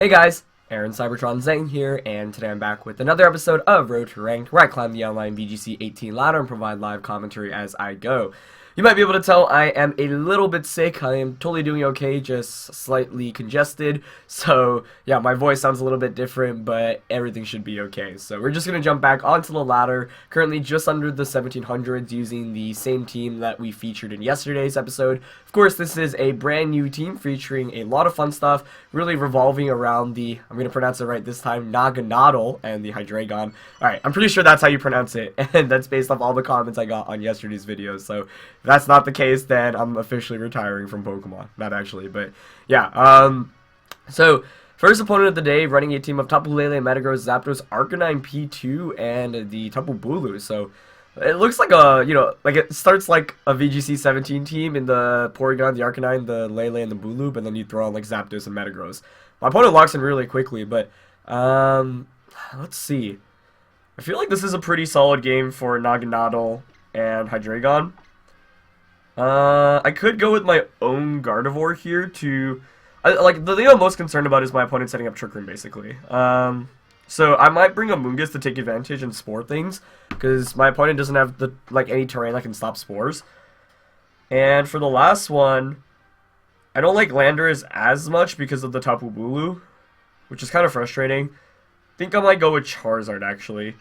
Hey guys, Aaron Cybertron Zang here, and today I'm back with another episode of Road to Ranked, where I climb the online VGC 18 ladder and provide live commentary as I go. You might be able to tell I am a little bit sick. I am totally doing okay, just slightly congested. So yeah, my voice sounds a little bit different, but everything should be okay. So we're just going to jump back onto the ladder, currently just under the 1700s, using the same team that we featured in yesterday's episode. Of course, this is a brand new team featuring a lot of fun stuff, really revolving around the, I'm going to pronounce it right this time, Naganadel and the Hydreigon. Alright, I'm pretty sure that's how you pronounce it, and that's based off all the comments I got on yesterday's videos. So if that's not the case, then I'm officially retiring from Pokemon. Not actually, but yeah. So first opponent of the day, running a team of Tapu Lele, Metagross, Zapdos, Arcanine, P2, and the Tapu Bulu. So it looks like a, like it starts like a VGC 17 team in the Porygon, the Arcanine, the Lele, and the Bulu, but then you throw on like Zapdos and Metagross. My opponent locks in really quickly, but let's see. I feel like this is a pretty solid game for Naganadel and Hydreigon. I could go with my own Gardevoir here to... like, the thing I'm most concerned about is my opponent setting up Trick Room, basically. So I might bring a Mungus to take advantage and spore things, because my opponent doesn't have the any terrain that can stop spores. And for the last one, I don't like Landorus as much because of the Tapu Bulu, which is kind of frustrating. I think I might go with Charizard, actually.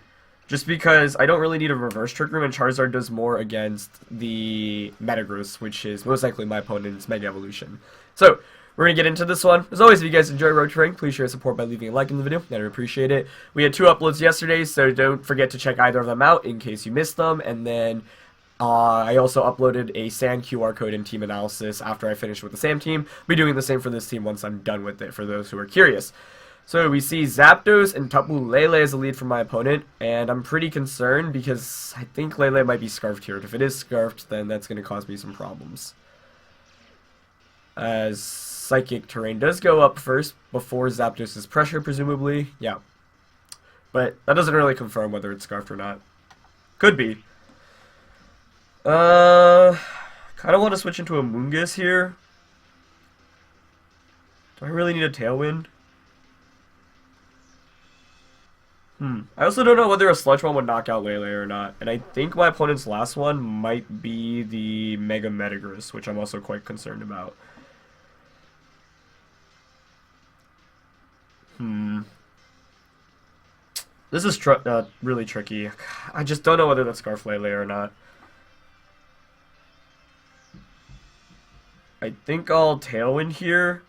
Just because I don't really need a reverse Trick Room, and Charizard does more against the Metagross, which is most likely my opponent's Mega Evolution. So, we're going to get into this one. As always, if you guys enjoy Road to Rank, please share support by leaving a like in the video. I'd appreciate it. We had 2 uploads yesterday, so don't forget to check either of them out in case you missed them. And then I also uploaded a SAN QR code and team analysis after I finished with the SAM team. I'll be doing the same for this team once I'm done with it, for those who are curious. So we see Zapdos and Tapu Lele as a lead for my opponent, and I'm pretty concerned because I think Lele might be Scarfed here. If it is Scarfed, then that's going to cause me some problems. As Psychic Terrain does go up first before Zapdos' Pressure, presumably. Yeah. But that doesn't really confirm whether it's Scarfed or not. Could be. Kind of want to switch into a Mungus here. Do I really need a Tailwind? I also don't know whether a Sludge Bomb would knock out Lele or not, and I think my opponent's last one might be the Mega Metagross, which I'm also quite concerned about. This is really tricky. I just don't know whether that's Scarf Lele or not. I think I'll Tailwind here,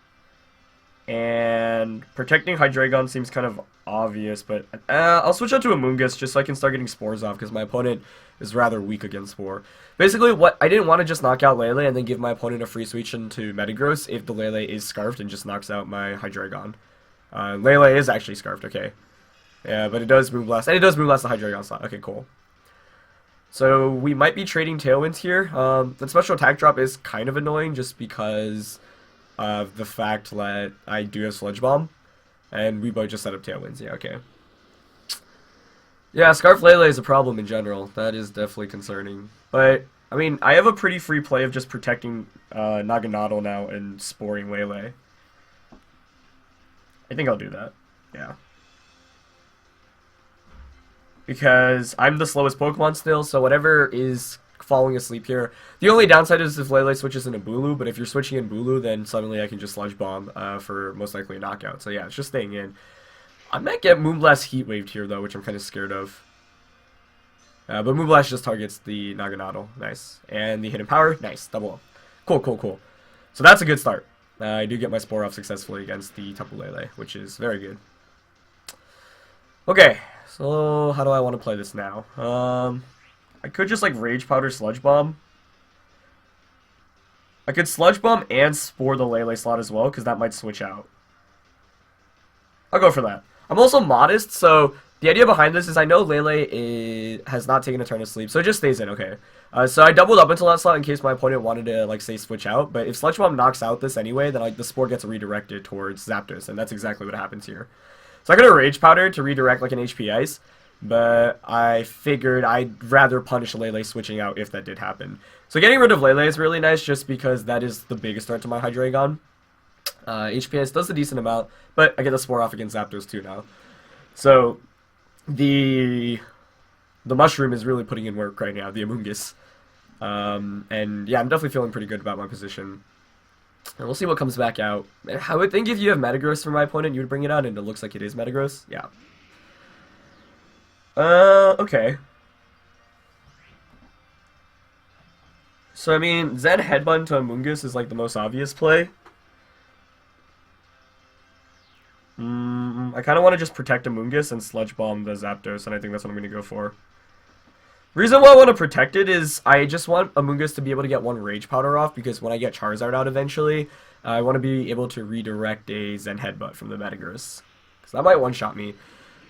and protecting Hydreigon seems kind of obvious, but I'll switch out to a Mungus just so I can start getting spores off, because my opponent is rather weak against spore. Basically, what I didn't want to just knock out Lele and then give my opponent a free switch into Metagross if the Lele is Scarfed and just knocks out my Hydreigon. Lele is actually Scarfed, okay. Yeah, but it does Moonblast, and it does Moonblast the Hydreigon slot. Okay, cool. So we might be trading Tailwinds here. The special attack drop is kind of annoying just because of the fact that I do have Sludge Bomb. And we both just set up Tailwinds. Yeah, okay. Yeah, Scarf Lele is a problem in general. That is definitely concerning. But, I mean, I have a pretty free play of just protecting Naganadel now and sporing Lele. I think I'll do that. Yeah. Because I'm the slowest Pokemon still, so whatever is falling asleep here. The only downside is if Lele switches into Bulu, but if you're switching in Bulu, then suddenly I can just Sludge Bomb for most likely a knockout. So yeah, it's just staying in. I might get Moonblast Heat Waved here, though, which I'm kind of scared of. But Moonblast just targets the Naganadel. Nice. And the Hidden Power. Nice. Double up. Cool, cool, cool. So that's a good start. I do get my Spore off successfully against the Tapu Lele, which is very good. Okay, so how do I want to play this now? I could just like Rage Powder Sludge Bomb. I could Sludge Bomb and Spore the Lele slot as well, because that might switch out. I'll go for that. I'm also modest, so the idea behind this is I know Lele has not taken a turn of sleep, so it just stays in, okay. So I doubled up until that slot in case my opponent wanted to, like, say, switch out, but if Sludge Bomb knocks out this anyway, then like the Spore gets redirected towards Zapdos, and that's exactly what happens here. So I got a Rage Powder to redirect like an HP Ice, but I figured I'd rather punish Lele switching out if that did happen. So getting rid of Lele is really nice just because that is the biggest threat to my Hydreigon. HPS does a decent amount, but I get the Spore off against Zapdos too now. So the Mushroom is really putting in work right now, the Amoonguss. And yeah, I'm definitely feeling pretty good about my position. And we'll see what comes back out. I would think if you have Metagross for my opponent, you would bring it out, and it looks like it is Metagross. Yeah. Okay. So, I mean, Zen Headbutt to Amoonguss is like the most obvious play. I kind of want to just protect Amoonguss and Sludge Bomb the Zapdos, and I think that's what I'm going to go for. Reason why I want to protect it is I just want Amoonguss to be able to get one Rage Powder off, because when I get Charizard out eventually, I want to be able to redirect a Zen Headbutt from the Metagross. Because that might one-shot me.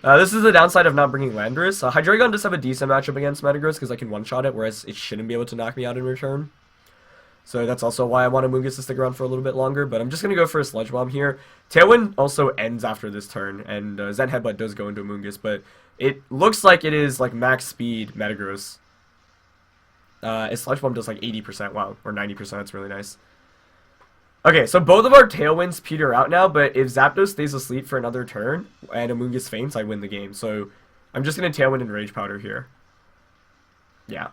This is the downside of not bringing Landorus. Hydreigon does have a decent matchup against Metagross because I can one-shot it, whereas it shouldn't be able to knock me out in return. So that's also why I want Amoonguss to stick around for a little bit longer, but I'm just going to go for a Sludge Bomb here. Tailwind also ends after this turn, and Zen Headbutt does go into Amoonguss, but it looks like it is like max speed Metagross. Sludge Bomb does like 80%, wow, or 90%, that's really nice. Okay, so both of our Tailwinds peter out now, but if Zapdos stays asleep for another turn and Amoonguss faints, I win the game. So I'm just going to Tailwind and Rage Powder here. Yeah.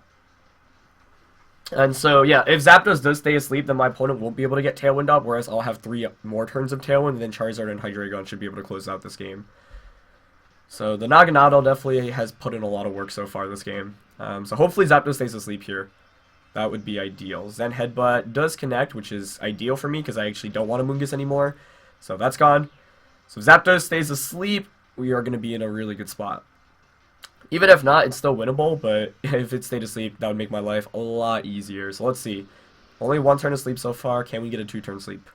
And so, yeah, if Zapdos does stay asleep, then my opponent won't be able to get Tailwind up, whereas I'll have 3 more turns of Tailwind, and then Charizard and Hydreigon should be able to close out this game. So the Naganadel definitely has put in a lot of work so far this game. So hopefully Zapdos stays asleep here. That would be ideal. Zen Headbutt does connect, which is ideal for me, because I actually don't want Amoonguss anymore. So that's gone. So if Zapdos stays asleep, we are going to be in a really good spot. Even if not, it's still winnable, but if it stayed asleep, that would make my life a lot easier. So let's see. Only 1 turn of sleep so far. Can we get a 2-turn sleep?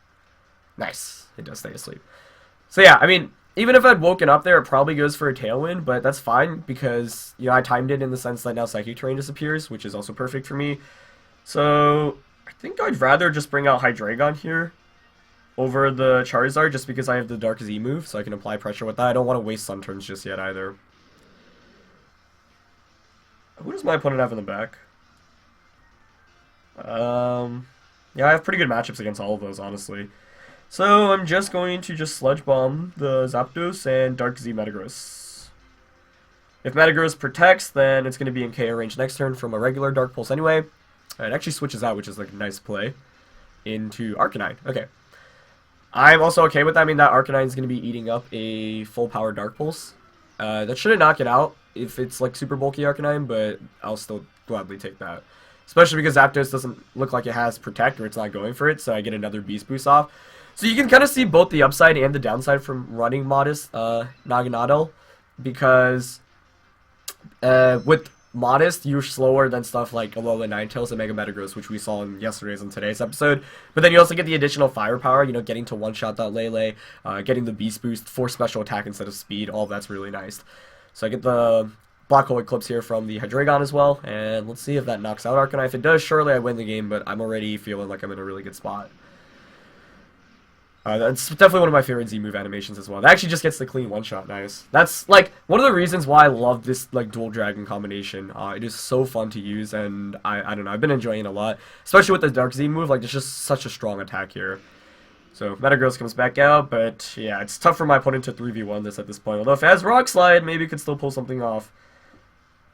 Nice. It does stay asleep. So yeah, I mean, even if I'd woken up there, it probably goes for a Tailwind, but that's fine because, you know, I timed it in the sense that now Psychic Terrain disappears, which is also perfect for me. So I think I'd rather just bring out Hydreigon here over the Charizard just because I have the Dark Z move, so I can apply pressure with that. I don't want to waste Sun turns just yet either. Who does my opponent have in the back? Yeah, I have pretty good matchups against all of those, honestly. So I'm just going to just Sludge Bomb the Zapdos and Dark Z Metagross. If Metagross protects, then it's going to be in KO range next turn from a regular Dark Pulse anyway. It actually switches out, which is like a nice play, into Arcanine. Okay. I'm also okay with that. I mean, that Arcanine is going to be eating up a full power Dark Pulse. That shouldn't knock it out if it's like super bulky Arcanine, but I'll still gladly take that. Especially because Zapdos doesn't look like it has Protect, or it's not going for it, so I get another Beast Boost off. So you can kind of see both the upside and the downside from running Modest Naganadel, because with Modest, you're slower than stuff like Alola Ninetales and Mega Metagross, which we saw in yesterday's and today's episode. But then you also get the additional firepower, you know, getting to one-shot that Lele, getting the Beast Boost for special attack instead of speed. All of that's really nice. So I get the Black Hole Eclipse here from the Hydreigon as well, and let's see if that knocks out Arcanine. If it does, surely I win the game, but I'm already feeling like I'm in a really good spot. That's definitely one of my favorite Z-move animations as well. That actually just gets the clean one-shot, nice. That's, like, one of the reasons why I love this, like, dual dragon combination. It is so fun to use, and I don't know, I've been enjoying it a lot. Especially with the Dark Z move, like, there's just such a strong attack here. So, Metagross comes back out, but, yeah, it's tough for my opponent to 3v1 this at this point. Although, if it has Rock Slide, maybe it could still pull something off.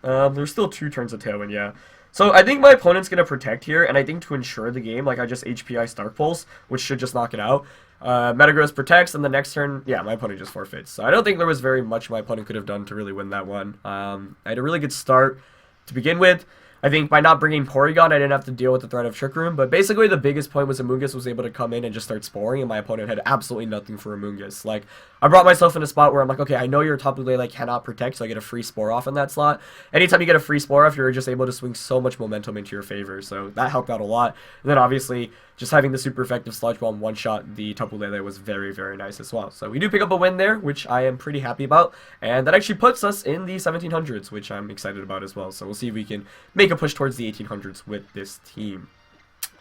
There's still 2 turns of Tailwind, yeah. So I think my opponent's going to protect here, and I think to ensure the game, like I just HP Ice Dark Pulse, which should just knock it out. Metagross protects, and the next turn, yeah, my opponent just forfeits. So I don't think there was very much my opponent could have done to really win that one. I had a really good start to begin with. I think by not bringing Porygon, I didn't have to deal with the threat of Trick Room, but basically the biggest point was Amoonguss was able to come in and just start sporing, and my opponent had absolutely nothing for Amoonguss. Like, I brought myself in a spot where I'm like, okay, I know your Tapu Lele cannot protect, so I get a free Spore off in that slot. Anytime you get a free Spore off, you're just able to swing so much momentum into your favor, so that helped out a lot. And then obviously, just having the super effective Sludge Bomb one-shot the Tapu Lele was very, very nice as well. So we do pick up a win there, which I am pretty happy about, and that actually puts us in the 1700s, which I'm excited about as well. So we'll see if we can make a push towards the 1800s with this team.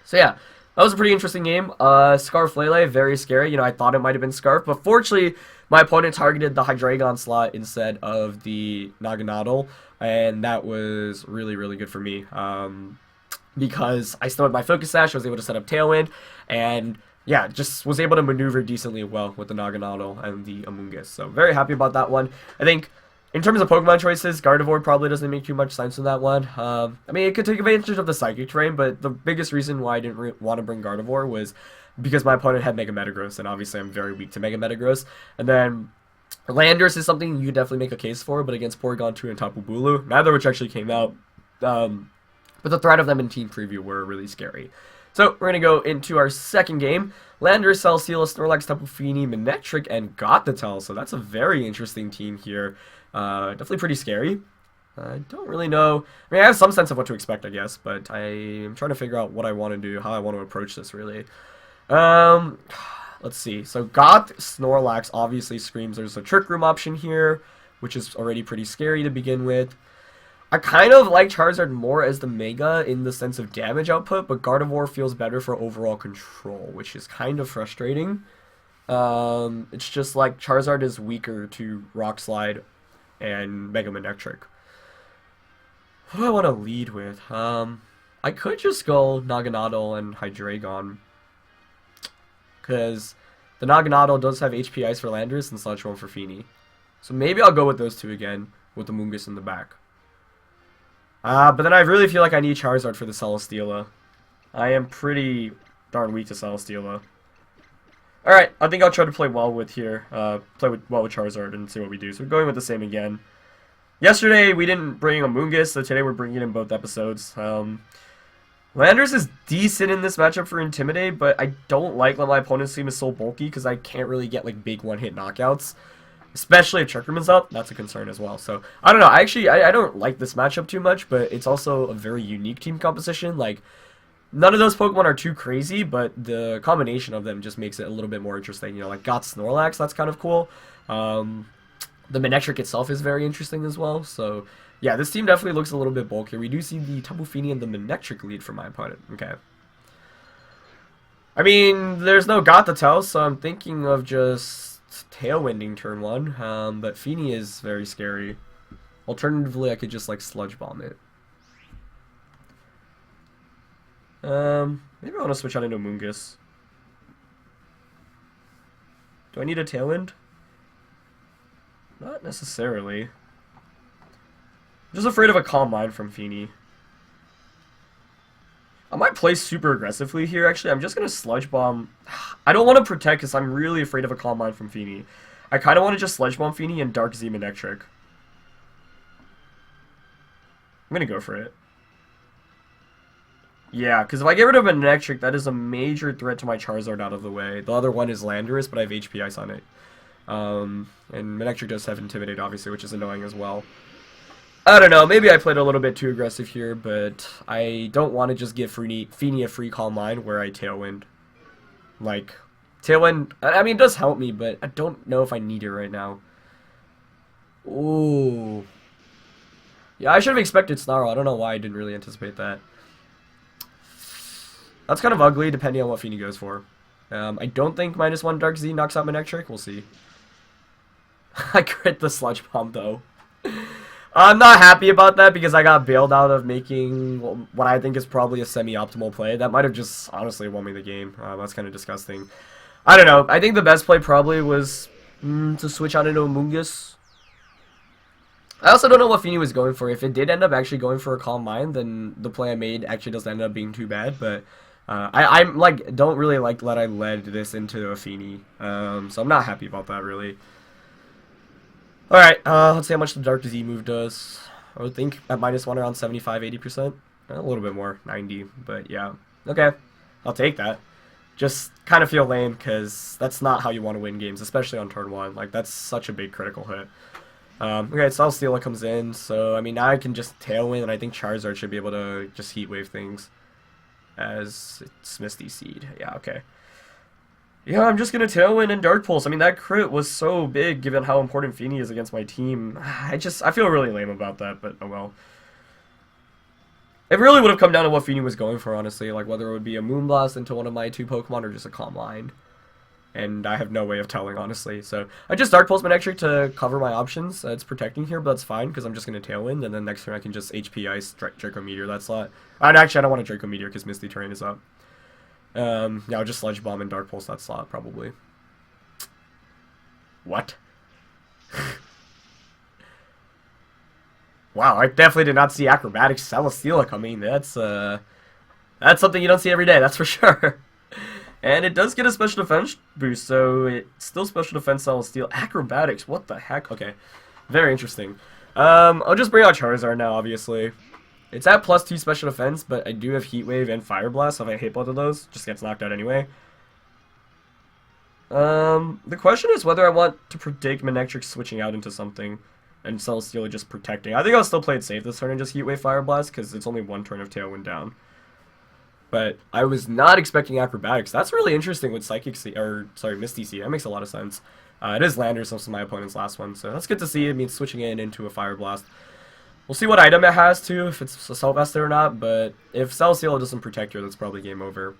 So yeah, that was a pretty interesting game. Scarf Lele, very scary. You know, I thought it might have been Scarf, but fortunately, my opponent targeted the Hydreigon slot instead of the Naganadel, and that was really, really good for me. Because I still had my Focus Sash, I was able to set up Tailwind, and yeah, just was able to maneuver decently well with the Naganadel and the Amoonguss. So very happy about that one. I think in terms of Pokemon choices, Gardevoir probably doesn't make too much sense in that one. I mean, it could take advantage of the Psychic terrain, but the biggest reason why I didn't want to bring Gardevoir was because my opponent had Mega Metagross, and obviously I'm very weak to Mega Metagross. And then Landorus is something you could definitely make a case for, but against Porygon 2 and Tapu Bulu, neither of which actually came out. But the threat of them in Team Preview were really scary. So we're going to go into our second game. Landorus, Celesteela, Snorlax, Tapu Fini, Manectric, and Gothitelle. So that's a very interesting team here. Definitely pretty scary. I don't really know. I mean, I have some sense of what to expect, I guess, but I'm trying to figure out what I want to do, how I want to approach this, really. Let's see. So Goth Snorlax obviously screams there's a Trick Room option here, which is already pretty scary to begin with. I kind of like Charizard more as the Mega in the sense of damage output, but Gardevoir feels better for overall control, which is kind of frustrating. It's just like Charizard is weaker to Rock Slide and Mega Manectric. What do I want to lead with? I could just go Naganadel and Hydreigon, because the Naganadel does have HP Ice for Landorus and Sludge Bomb for Fini. So maybe I'll go with those two again, with the Amoonguss in the back. But then I really feel like I need Charizard for the Celesteela. I am pretty darn weak to Celesteela. Alright, I think I'll try to play well with here. Well with Charizard and see what we do. So we're going with the same again. Yesterday we didn't bring Amoonguss, so today we're bringing in both episodes. Landorus is decent in this matchup for Intimidate, but I don't like that my opponent's team is so bulky because I can't really get like big one-hit knockouts. Especially if Trick Room is up, that's a concern as well. So, I don't know. I don't like this matchup too much, but it's also a very unique team composition. Like, none of those Pokemon are too crazy, but the combination of them just makes it a little bit more interesting. You know, like Goth Snorlax, that's kind of cool. The Manectric itself is very interesting as well. So, yeah, this team definitely looks a little bit bulkier. We do see the Tapu Fini and the Manectric lead for my opponent. Okay. I mean, there's no Gothitelle, so I'm thinking of just Tailwinding turn 1, but Fini is very scary. Alternatively, I could just like Sludge Bomb it. Maybe I want to switch out into Amoonguss. Do I need a Tailwind? Not necessarily. I'm just afraid of a Calm Mind from Fini. I might play super aggressively here, actually. I'm just going to Sludge Bomb. I don't want to Protect because I'm really afraid of a Calm Mind from Fini. I kind of want to just Sludge Bomb Fini and Dark Z Manectric. I'm going to go for it. Yeah, because if I get rid of Manectric, that is a major threat to my Charizard out of the way. The other one is Landorus, but I have HP Ice on it. And Manectric does have Intimidate, obviously, which is annoying as well. I don't know, maybe I played a little bit too aggressive here, but I don't want to just give Fini a free Calm Mind where I Tailwind. Like, Tailwind, I mean, it does help me, but I don't know if I need it right now. Ooh. Yeah, I should have expected Snarl. I don't know why I didn't really anticipate that. That's kind of ugly, depending on what Fini goes for. I don't think -1 Dark Z knocks out Manectric. We'll see. I crit the Sludge Bomb, though. I'm not happy about that because I got bailed out of making what I think is probably a semi-optimal play. That might have just honestly won me the game. That's kind of disgusting. I don't know. I think the best play probably was to switch out into Amoonguss. I also don't know what Fini was going for. If it did end up actually going for a Calm Mind, then the play I made actually doesn't end up being too bad. But I'm like don't really like that I led this into a Fini. So I'm not happy about that really. Alright, let's see how much the Dark Z move does. I would think at -1 around 75-80%. A little bit more, 90, but yeah. Okay, I'll take that. Just kind of feel lame because that's not how you want to win games, especially on turn 1. Like, that's such a big critical hit. Okay, Celesteela comes in, so I mean now I can just Tailwind, and I think Charizard should be able to just Heat Wave things as it's Misty Seed. Yeah, okay. Yeah, I'm just going to Tailwind and Dark Pulse. I mean, that crit was so big given how important Fini is against my team. I feel really lame about that, but oh well. It really would have come down to what Fini was going for, honestly. Like, whether it would be a Moonblast into one of my 2 Pokemon or just a Calm Mind. And I have no way of telling, honestly. So, I just Dark Pulse Manectric to cover my options. It's protecting here, but that's fine, because I'm just going to Tailwind. And then next turn I can just HP Ice Draco Meteor that slot. And actually, I don't want to Draco Meteor, because Misty Terrain is up. Yeah, I'll just Sludge Bomb and Dark Pulse that slot, probably. What? Wow, I definitely did not see Acrobatics Celesteela coming. That's something you don't see every day, that's for sure. And it does get a special defense boost, so it's still special defense Celesteela. Acrobatics, what the heck? Okay, very interesting. I'll just bring out Charizard now, obviously. It's at +2 special defense, but I do have Heat Wave and Fire Blast, so if I hit both of those, just gets knocked out anyway. The question is whether I want to predict Manectric switching out into something and Celesteela just protecting. I think I'll still play it safe this turn and just Heat Wave Fire Blast, because it's only one turn of Tailwind down. But I was not expecting Acrobatics. That's really interesting with Psychic Seed, or sorry, Misty Seed. That makes a lot of sense. It is Landorus, also my opponent's last one, so that's good to see. It means switching it into a Fire Blast. We'll see what item it has too, if it's a Sylvester or not, but if Celesteela doesn't protect her, that's probably game over.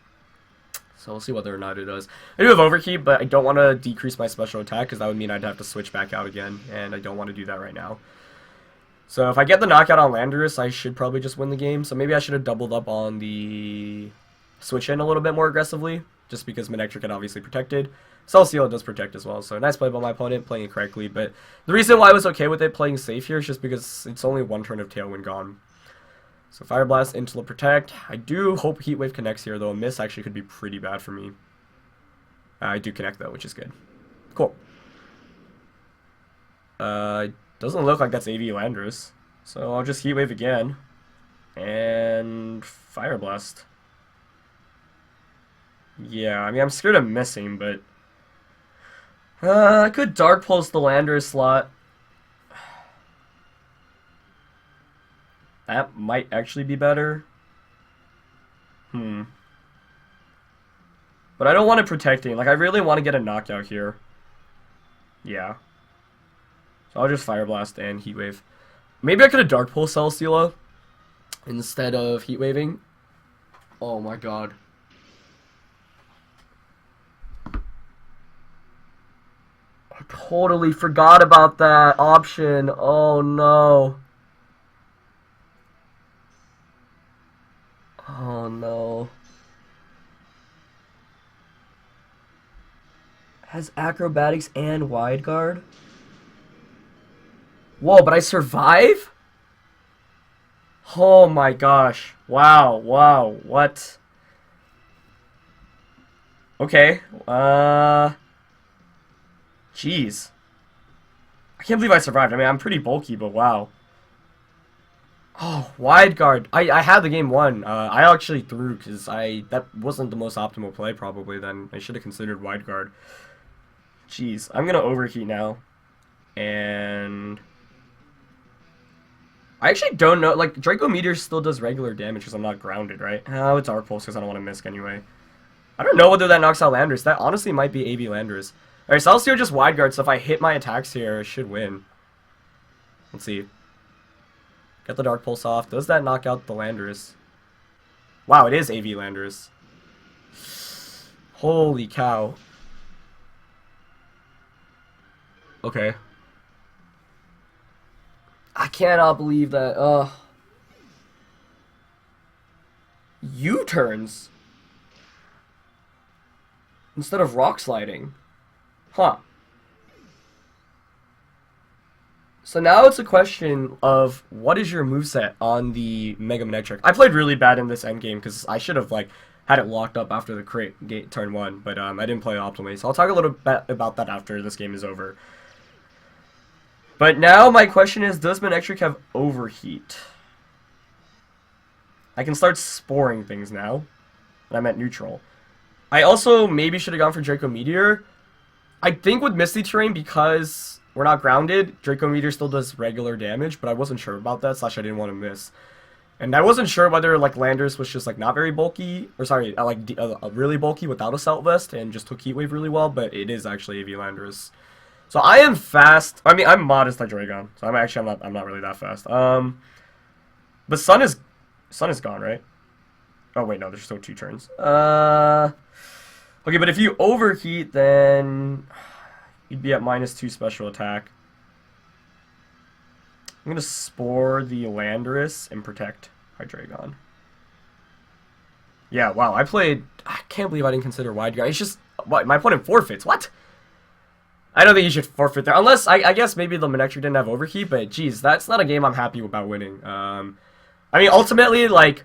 So we'll see whether or not it does. I do have Overheat, but I don't want to decrease my special attack, because that would mean I'd have to switch back out again, and I don't want to do that right now. So if I get the knockout on Landorus, I should probably just win the game. So maybe I should have doubled up on the switch in a little bit more aggressively, just because Manectric had obviously protected. Celesteela does protect as well, so nice play by my opponent, playing it correctly. But the reason why I was okay with it playing safe here is just because it's only one turn of Tailwind gone. So Fire Blast into the Protect. I do hope Heat Wave connects here, though a miss actually could be pretty bad for me. I do connect, though, which is good. Cool. Doesn't look like that's AV Landorus, so I'll just Heat Wave again. And Fire Blast. Yeah, I mean, I'm scared of missing, but I could Dark Pulse the Landorus slot. That might actually be better. But I don't want it protecting. Like, I really want to get a knockout here. Yeah. So I'll just Fire Blast and Heat Wave. Maybe I could have Dark Pulse Celesteela instead of Heat Waving. Oh my god. I totally forgot about that option. Oh no. Oh no. Has Acrobatics and Wide Guard? Whoa, but I survive? Oh my gosh. Wow, wow, what? Okay, jeez. I can't believe I survived. I mean, I'm pretty bulky, but wow. Oh, Wide Guard. I had the game won. I actually threw, because that wasn't the most optimal play, probably, then. I should have considered Wide Guard. Jeez, I'm gonna Overheat now. And I actually don't know, like, Draco Meteor still does regular damage because I'm not grounded, right? Oh, it's Dark Pulse because I don't want to miss anyway. I don't know whether that knocks out Landorus. That honestly might be AV Landorus. Alright, so I'll still just Wide Guard, so if I hit my attacks here, I should win. Let's see. Get the Dark Pulse off. Does that knock out the Landorus? Wow, it is AV Landorus. Holy cow. Okay. I cannot believe that. U-turns instead of rock sliding. Huh. So now it's a question of what is your moveset on the Mega Manectric. I played really bad in this endgame because I should have like had it locked up after the crate turn 1, but I didn't play optimally. So I'll talk a little bit about that after this game is over. But now my question is, does Manectric have Overheat? I can start sporing things now. And I'm at neutral. I also maybe should have gone for Draco Meteor. I think with Misty Terrain, because we're not grounded, Draco Meteor still does regular damage, but I wasn't sure about that, / I didn't want to miss. And I wasn't sure whether like Landorus was just like not very bulky, or sorry, really bulky without a Celt Vest and just took Heat Wave really well, but it is actually AV Landorus. So I am fast. I mean, I'm modest like Dragon, so I'm not really that fast. But Sun is gone, right? Oh wait, no, there's still 2 turns. Okay, but if you Overheat, then you'd be at -2 special attack. I'm gonna Spore the Landorus and protect Hydreigon. Yeah, wow, I can't believe I didn't consider wide guard. It's just, what, my opponent forfeits, what? I don't think you should forfeit there, unless, I guess maybe the Manectric didn't have overheat, but geez, that's not a game I'm happy about winning. I mean, ultimately, like,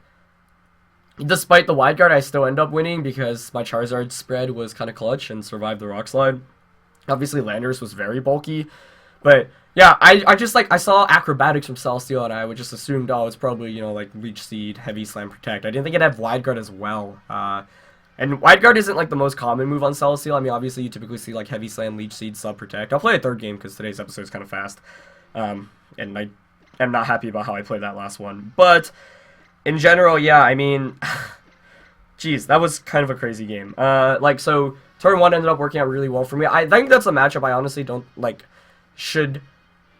despite the wide guard, I still end up winning because my Charizard spread was kind of clutch and survived the Rock Slide. Obviously, Landorus was very bulky, but yeah, I just, like, I saw acrobatics from Celestial, and I would just assumed, oh, it's probably, you know, like, Leech Seed, Heavy Slam, Protect. I didn't think it'd have Wide Guard as well. And Wide Guard isn't, like, the most common move on Celestial. I mean, obviously, you typically see, like, Heavy Slam, Leech Seed, Sub, Protect. I'll play a third game, because today's episode is kind of fast. And I am not happy about how I played that last one. But, in general, yeah, I mean, geez, that was kind of a crazy game. Like, so, turn 1 ended up working out really well for me. I think that's a matchup I honestly don't, like,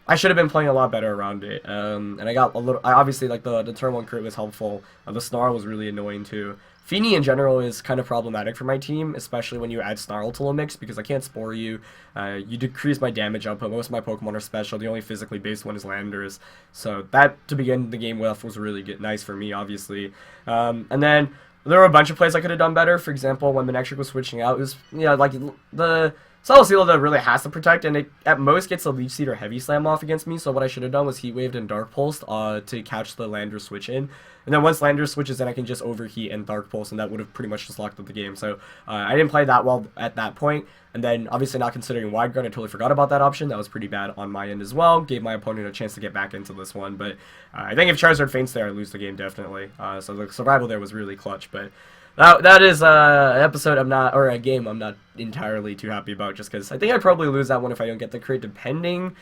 I should have been playing a lot better around it. And I got a little, obviously, like, the turn 1 crit was helpful. The Snarl was really annoying, too. Feeny, in general, is kind of problematic for my team, especially when you add Snarl to the mix, because I can't Spore you. You decrease my damage output. Most of my Pokemon are special. The only physically based one is Landorus. So that, to begin the game with, was really nice for me, obviously. And then there were a bunch of plays I could have done better. For example, when Manectric was switching out, it was, you know, like, the Celesteal that really has to protect, and it at most gets a Leech Seed or Heavy Slam off against me, so what I should have done was Heat Waved and Dark Pulsed to catch the Landorus switch in. And then once Landorus switches in, I can just Overheat and Dark Pulse, and that would have pretty much just locked up the game. So I didn't play that well at that point. And then, obviously not considering Wide Guard, I totally forgot about that option. That was pretty bad on my end as well. Gave my opponent a chance to get back into this one. But I think if Charizard faints there, I lose the game definitely. So the survival there was really clutch. But that is an episode I'm not, or a game I'm not entirely too happy about, just because I think I'd probably lose that one if I don't get the crit, depending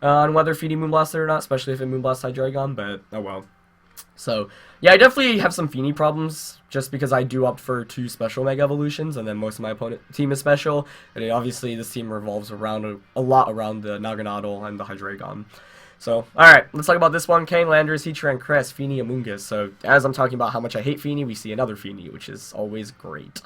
on whether Feeny Moonblasted or not, especially if it Moonblasts Hydreigon, but oh well. So, yeah, I definitely have some Feeny problems, just because I do opt for 2 special Mega Evolutions, and then most of my opponent team is special, and obviously this team revolves around a lot around the Naganadel and the Hydreigon. So, alright, let's talk about this one. Kang, Landorus, Heatran, Crest, Feeny, Amoonguss. So, as I'm talking about how much I hate Feeny, we see another Feeny, which is always great.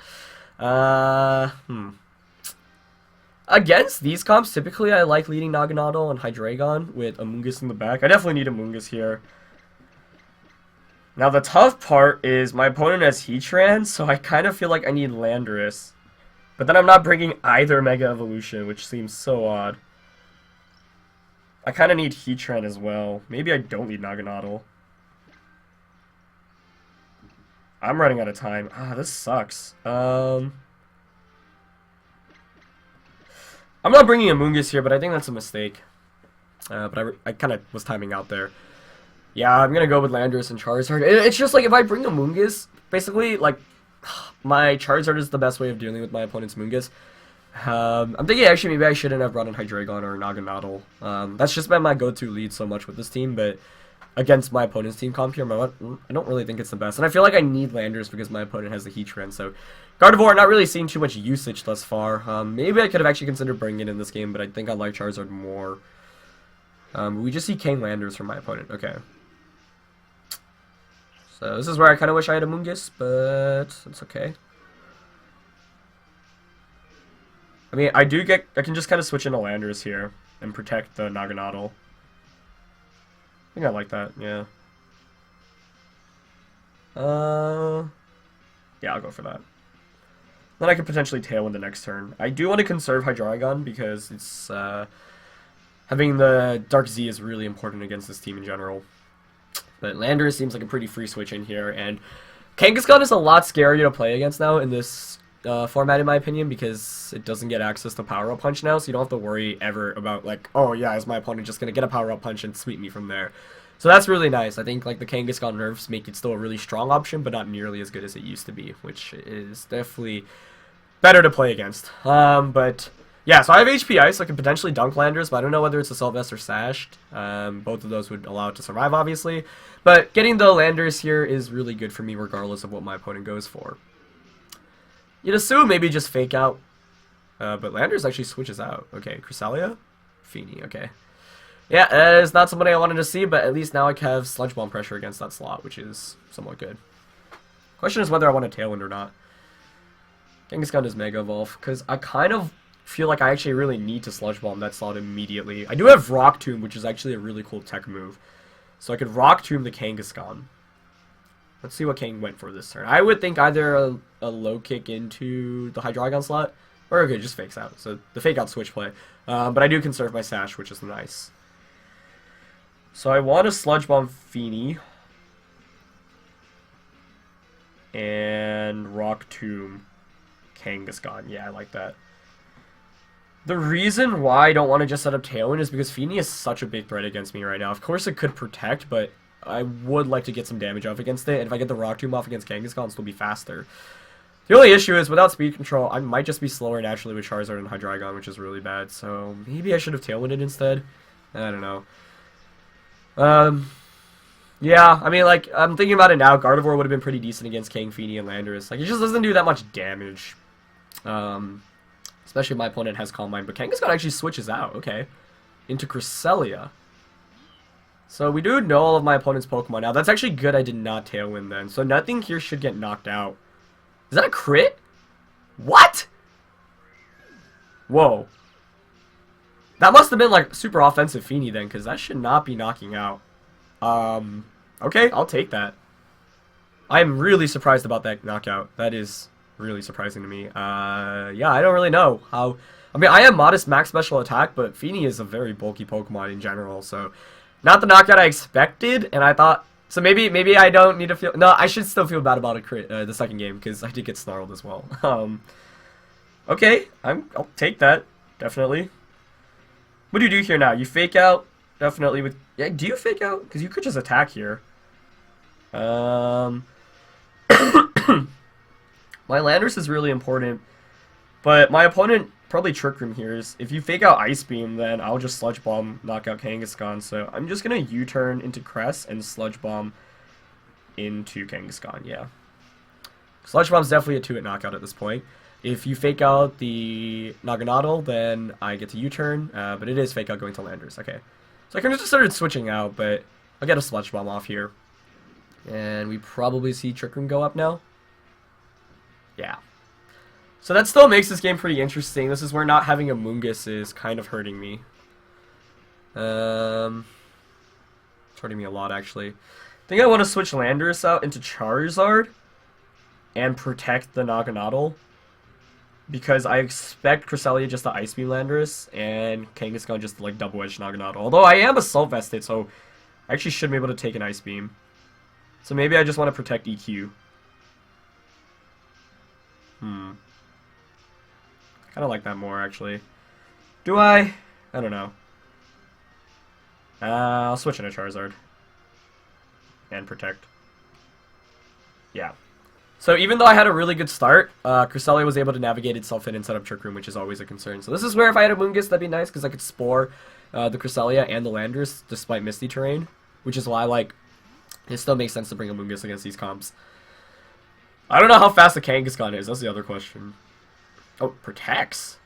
Against these comps, typically I like leading Naganadel and Hydreigon with Amoonguss in the back. I definitely need Amoonguss here. Now, the tough part is my opponent has Heatran, so I kind of feel like I need Landorus. But then I'm not bringing either Mega Evolution, which seems so odd. I kind of need Heatran as well. Maybe I don't need Naganadel. I'm running out of time. Ah, this sucks. I'm not bringing Amoonguss here, but I think that's a mistake. But I kind of was timing out there. Yeah, I'm going to go with Landorus and Charizard. It's just like if I bring Amoonguss, basically, like, my Charizard is the best way of dealing with my opponent's Moonguss. I'm thinking actually maybe I shouldn't have brought in Hydreigon or Naganadel. That's just been my go-to lead so much with this team, but against my opponent's team comp here, I don't really think it's the best. And I feel like I need Landorus because my opponent has the Heatran, so Gardevoir, not really seeing too much usage thus far. Maybe I could have actually considered bringing it in this game, but I think I like Charizard more. We just see Kang Landorus from my opponent. Okay. So this is where I kind of wish I had a Moonguss, but it's okay. I mean, I can just kind of switch into Landorus here and protect the Naganadel. I think I like that, yeah. Yeah, I'll go for that. Then I could potentially Tailwind the next turn. I do want to conserve Hydreigon because it's, having the Dark Z is really important against this team in general. But Landorus seems like a pretty free switch in here, and Kangaskhan is a lot scarier to play against now in this format, in my opinion, because it doesn't get access to Power-Up Punch now, so you don't have to worry ever about, like, oh yeah, is my opponent just going to get a Power-Up Punch and sweep me from there. So that's really nice. I think, like, the Kangaskhan nerfs make it still a really strong option, but not nearly as good as it used to be, which is definitely better to play against. But yeah, so I have HP Ice, so I can potentially dunk Landorus, but I don't know whether it's Assault Vest or Sashed. Both of those would allow it to survive, obviously. But getting the Landorus here is really good for me, regardless of what my opponent goes for. You'd assume maybe just Fake Out, but Landorus actually switches out. Okay, Cresselia? Feeny, okay. Yeah, it's not somebody I wanted to see, but at least now I have Sludge Bomb pressure against that slot, which is somewhat good. Question is whether I want to Tailwind or not. Kangaskhan does Mega Evolve, because I kind of feel like I actually really need to Sludge Bomb that slot immediately. I do have Rock Tomb, which is actually a really cool tech move. So I could Rock Tomb the Kangaskhan. Let's see what King went for this turn. I would think either a low kick into the Hydreigon slot, or okay, just fakes out. So the fake out switch play. But I do conserve my sash, which is nice. So I want to Sludge Bomb Feeny. And Rock Tomb Kangaskhan. Yeah, I like that. The reason why I don't want to just set up Tailwind is because Feeny is such a big threat against me right now. Of course it could protect, but I would like to get some damage off against it. And if I get the Rock Tomb off against Kangaskhan, it'll still be faster. The only issue is, without speed control, I might just be slower naturally with Charizard and Hydreigon, which is really bad. So maybe I should have Tailwinded instead. I don't know. Yeah, I mean, like, I'm thinking about it now. Gardevoir would have been pretty decent against King, Feeny, and Landorus. Like, it just doesn't do that much damage. Especially if my opponent has Calm Mind. But Kangaskhan actually switches out, okay, into Cresselia. So we do know all of my opponent's Pokemon now. That's actually good I did not Tailwind then. So nothing here should get knocked out. Is that a crit? What? Whoa. That must have been, like, super offensive Feeny then, because that should not be knocking out. Okay, I'll take that. I'm really surprised about that knockout. That is really surprising to me. Yeah, I don't really know how... I mean, I have modest max special attack, but Feeny is a very bulky Pokemon in general, so... Not the knockout I expected, and I thought... So maybe I don't need to feel... No, I should still feel bad about a crit, the second game, because I did get snarled as well. Okay, I'll take that, definitely. What do you do here now? You fake out, definitely with... Yeah, do you fake out? Because you could just attack here. My Landorus is really important, but my opponent probably Trick Room here is if you fake out Ice Beam, then I'll just Sludge Bomb, knock out Kangaskhan. So I'm just going to U-turn into Cress and Sludge Bomb into Kangaskhan, yeah. Sludge Bomb's definitely a 2-hit knockout at this point. If you fake out the Naganadel, then I get to U-turn, but it is fake out going to Landorus, okay. So I kind of just started switching out, but I'll get a Sludge Bomb off here. And we probably see Trick Room go up now. Yeah. So that still makes this game pretty interesting. This is where not having a Mungus is kind of hurting me. It's hurting me a lot, actually. I think I want to switch Landorus out into Charizard and protect the Naganadel, because I expect Cresselia just to Ice Beam Landorus and Kangaskhan just to, like, Double Edge Naganadel. Although I am Assault Vested, so I actually should be able to take an Ice Beam. So maybe I just want to protect EQ. Kind of like that more, actually. Do I? I don't know. I'll switch into Charizard. And protect. Yeah. So even though I had a really good start, Cresselia was able to navigate itself in and set up Trick Room, which is always a concern. So this is where if I had a Moongus, that'd be nice, because I could Spore the Cresselia and the Landorus despite Misty Terrain. Which is why, like, it still makes sense to bring a Moongus against these comps. I don't know how fast the Kangaskhan is, that's the other question. Oh, protects.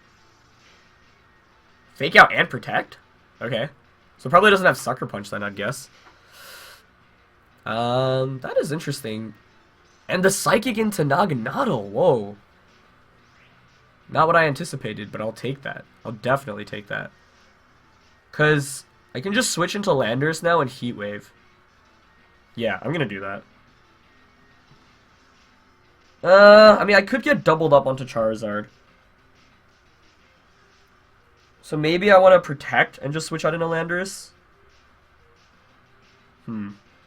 Fake out and protect? Okay. So probably doesn't have Sucker Punch then, I'd guess. That is interesting. And the Psychic into Naganadel, whoa. Not what I anticipated, but I'll take that. I'll definitely take that. Because I can just switch into Landorus now and Heat Wave. Yeah, I'm gonna do that. I mean, I could get doubled up onto Charizard. So maybe I want to protect and just switch out into Landorus.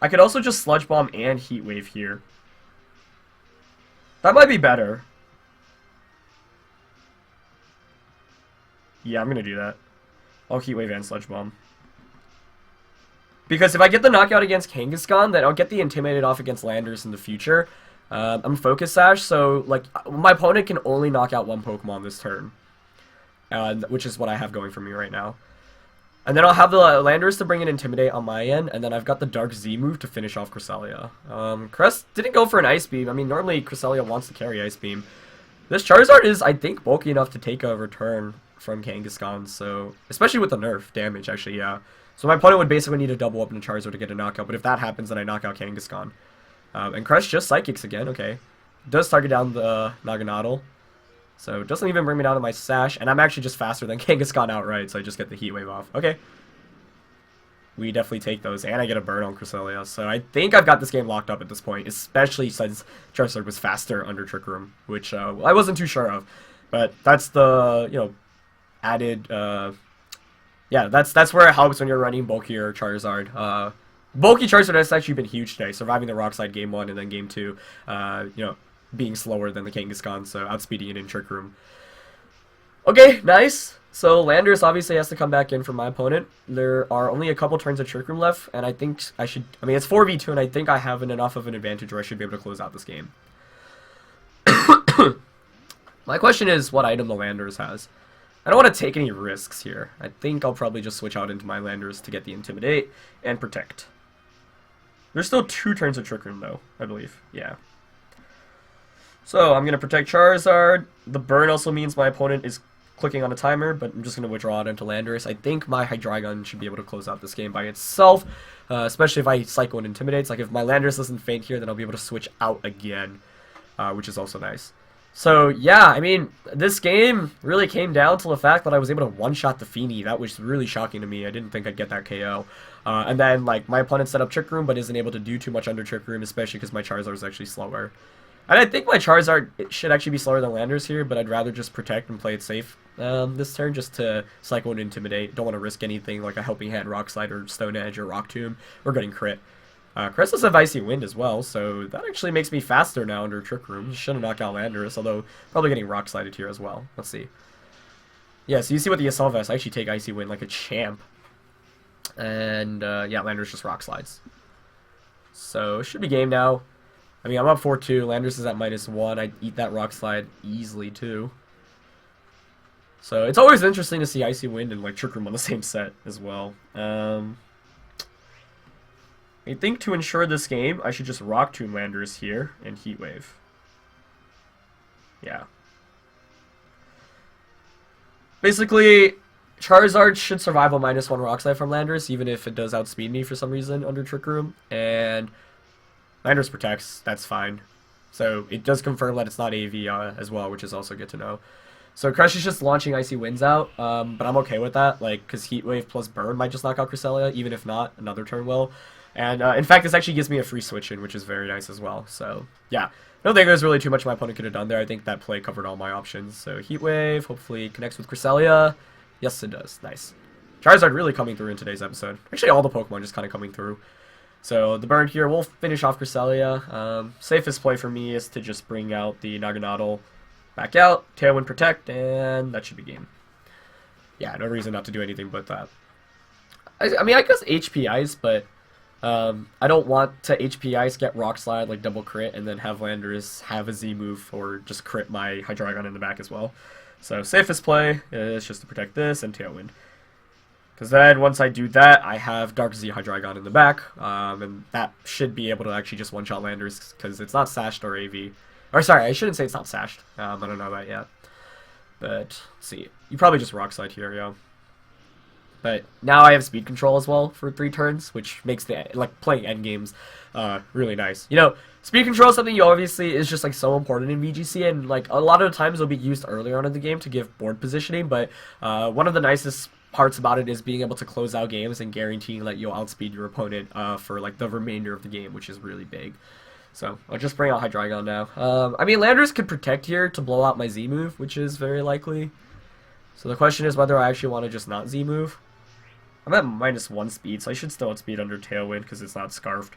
I could also just Sludge Bomb and Heat Wave here. That might be better. Yeah, I'm gonna do that. I'll Heat Wave and Sludge Bomb. Because if I get the knockout against Kangaskhan, then I'll get the Intimidated off against Landorus in the future. I'm Focus Sash, so like my opponent can only knock out one Pokemon this turn. Which is what I have going for me right now. And then I'll have the Landorus to bring in Intimidate on my end, and then I've got the Dark Z move to finish off Cresselia. Crest didn't go for an Ice Beam. I mean, normally Cresselia wants to carry Ice Beam. This Charizard is, I think, bulky enough to take a return from Kangaskhan, so... Especially with the nerf damage, actually, yeah. So my opponent would basically need to double up into Charizard to get a knockout, but if that happens, then I knock out Kangaskhan. And Crest just Psychics again, okay. Does target down the Naganadel. So it doesn't even bring me down to my Sash, and I'm actually just faster than Kangaskhan outright, so I just get the Heat Wave off. Okay. we definitely take those, and I get a burn on Cresselia. So I think I've got this game locked up at this point, especially since Charizard was faster under Trick Room, which I wasn't too sure of. But that's the, you know, added, yeah, that's where it helps when you're running bulkier Charizard. Bulky Charizard has actually been huge today, surviving the Rock Slide Game 1 and then Game 2, you know, being slower than the Kangaskhan, so outspeeding it in Trick Room. Okay, nice. So Landorus obviously has to come back in for my opponent. There are only a couple turns of Trick Room left, and I think I should... I mean, it's 4v2, and I think I have enough of an advantage where I should be able to close out this game. My question is what item the Landorus has. I don't want to take any risks here. I think I'll probably just switch out into my Landorus to get the Intimidate and Protect. There's still 2 turns of Trick Room, though, I believe. Yeah. So, I'm going to Protect Charizard. The burn also means my opponent is clicking on a timer, but I'm just going to withdraw it into Landorus. I think my Hydreigon should be able to close out this game by itself, especially if I Psycho and Intimidates. Like, if my Landorus doesn't faint here, then I'll be able to switch out again, which is also nice. So, yeah, I mean, this game really came down to the fact that I was able to one-shot the Feeny. That was really shocking to me. I didn't think I'd get that KO. And then, like, my opponent set up Trick Room, but isn't able to do too much under Trick Room, especially because my Charizard is actually slower. And I think my Charizard should actually be slower than Landorus here, but I'd rather just protect and play it safe this turn just to Psycho and Intimidate. Don't want to risk anything like a Helping Hand, Rock Slide, or Stone Edge, or Rock Tomb. We're getting crit. Crest does have Icy Wind as well, so that actually makes me faster now under Trick Room. Shouldn't knock out Landorus, although probably getting Rock Slided here as well. Let's see. Yeah, so you see with the Assault Vest, I actually take Icy Wind like a champ. And, yeah, Landorus just Rock Slides. So, it should be game now. I mean, I'm up 4-2. Landorus is at -1. I'd eat that Rock Slide easily, too. So, it's always interesting to see Icy Wind and, like, Trick Room on the same set as well. I think to ensure this game, I should just Rock Tomb Landorus here and Heat Wave. Yeah. Basically, Charizard should survive a -1 Rock Slide from Landorus, even if it does outspeed me for some reason under Trick Room. And Landorus protects, that's fine. So it does confirm that it's not AV as well, which is also good to know. So Crush is just launching Icy Winds out, but I'm okay with that, like, because Heat Wave plus Burn might just knock out Cresselia, even if not, another turn will. And in fact, this actually gives me a free switch in, which is very nice as well. So yeah, I don't think there's really too much my opponent could have done there. I think that play covered all my options. So Heat Wave hopefully connects with Cresselia. Yes, it does. Nice. Charizard really coming through in today's episode. Actually, all the Pokemon just kind of coming through. So the burn here will finish off Cresselia. Safest play for me is to just bring out the Naganadel back out, Tailwind Protect, and that should be game. Yeah, no reason not to do anything but that. I mean, I guess HP Ice, but I don't want to HP Ice, get Rock Slide, like double crit, and then have Landorus have a Z move or just crit my Hydreigon in the back as well. So safest play is just to protect this and Tailwind. Because then once I do that, I have Dark Z Hydreigon in the back, and that should be able to actually just one-shot Landorus because it's not sashed or AV. Or sorry, I shouldn't say it's not sashed. I don't know that yet. But let's see, you probably just Rock Slide here, yeah. But now I have speed control as well for 3 turns, which makes the playing endgames really nice. You know, speed control is something you obviously is just like so important in VGC, and like a lot of the times it'll be used earlier on in the game to give board positioning. But one of the nicest parts about it is being able to close out games and guaranteeing that you'll outspeed your opponent for like the remainder of the game, which is really big. So I'll just bring out Hydreigon now. I mean, Landorus could protect here to blow out my Z move, which is very likely. So the question is whether I actually want to just not Z move. I'm at -1 speed, so I should still outspeed under Tailwind because it's not Scarfed.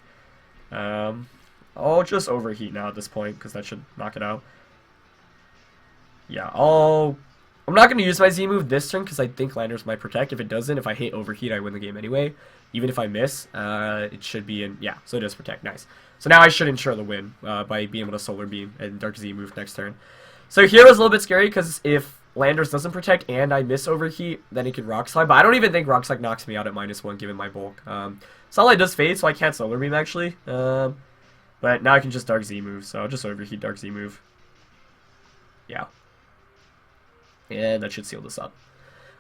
I'll just Overheat now at this point because that should knock it out. Yeah, I'm not going to use my Z move this turn because I think Landorus might protect. If it doesn't, if I hit Overheat, I win the game anyway. Even if I miss, it should be in... Yeah, so it does protect. Nice. So now I should ensure the win by being able to Solar Beam and Dark Z move next turn. So here was a little bit scary because if Landorus doesn't protect and I miss Overheat, then he could Rock Slide. But I don't even think Rock Slide knocks me out at -1 given my bulk. Sunlight does fade, so I can't Solar Beam actually. But now I can just Dark Z move, so I'll just Overheat Dark Z move. Yeah. And that should seal this up.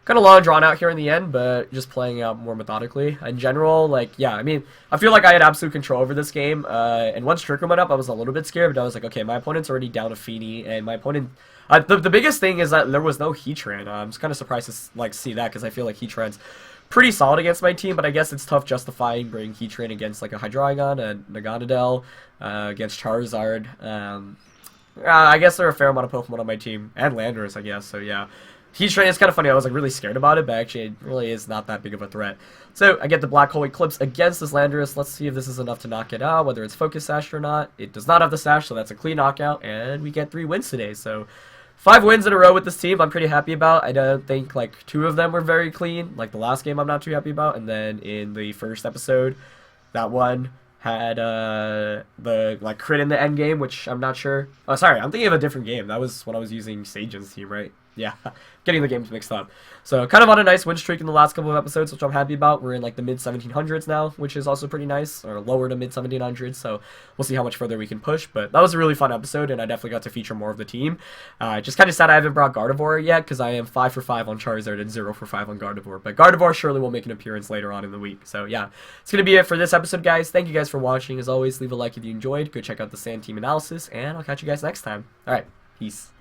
Kind of long and drawn out here in the end, but just playing out more methodically. In general, like, yeah, I mean, I feel like I had absolute control over this game. And once Trick Room went up, I was a little bit scared, but I was like, okay, my opponent's already down to Feeny, and my opponent... the biggest thing is that there was no Heatran. I'm just kind of surprised to, like, see that, because I feel like Heatran's pretty solid against my team, but I guess it's tough justifying bringing Heatran against like a Hydreigon, a Naganadel, against Charizard. I guess there are a fair amount of Pokemon on my team, and Landorus, I guess, so yeah. Heatran is kind of funny, I was like really scared about it, but actually it really is not that big of a threat. So I get the Black Hole Eclipse against this Landorus. Let's see if this is enough to knock it out, whether it's Focus Sash or not. It does not have the Sash, so that's a clean knockout, and we get 3 wins today, so 5 wins in a row with this team I'm pretty happy about. I don't think like 2 of them were very clean, like the last game I'm not too happy about, and then in the first episode, that one had the like crit in the end game, which I'm not sure. Oh, sorry, I'm thinking of a different game. That was when I was using Sajan's team, right? Yeah, getting the games mixed up. So kind of on a nice win streak in the last couple of episodes, which I'm happy about. We're in like the mid 1700s now, which is also pretty nice, or lower to mid 1700s. So we'll see how much further we can push. But that was a really fun episode, and I definitely got to feature more of the team. Just kind of sad I haven't brought Gardevoir yet, because I am 5 for 5 on Charizard and 0 for 5 on Gardevoir. But Gardevoir surely will make an appearance later on in the week. So yeah, it's gonna be it for this episode, guys. Thank you guys for watching. As always, leave a like if you enjoyed. Go check out the Sand Team analysis, and I'll catch you guys next time. All right, peace.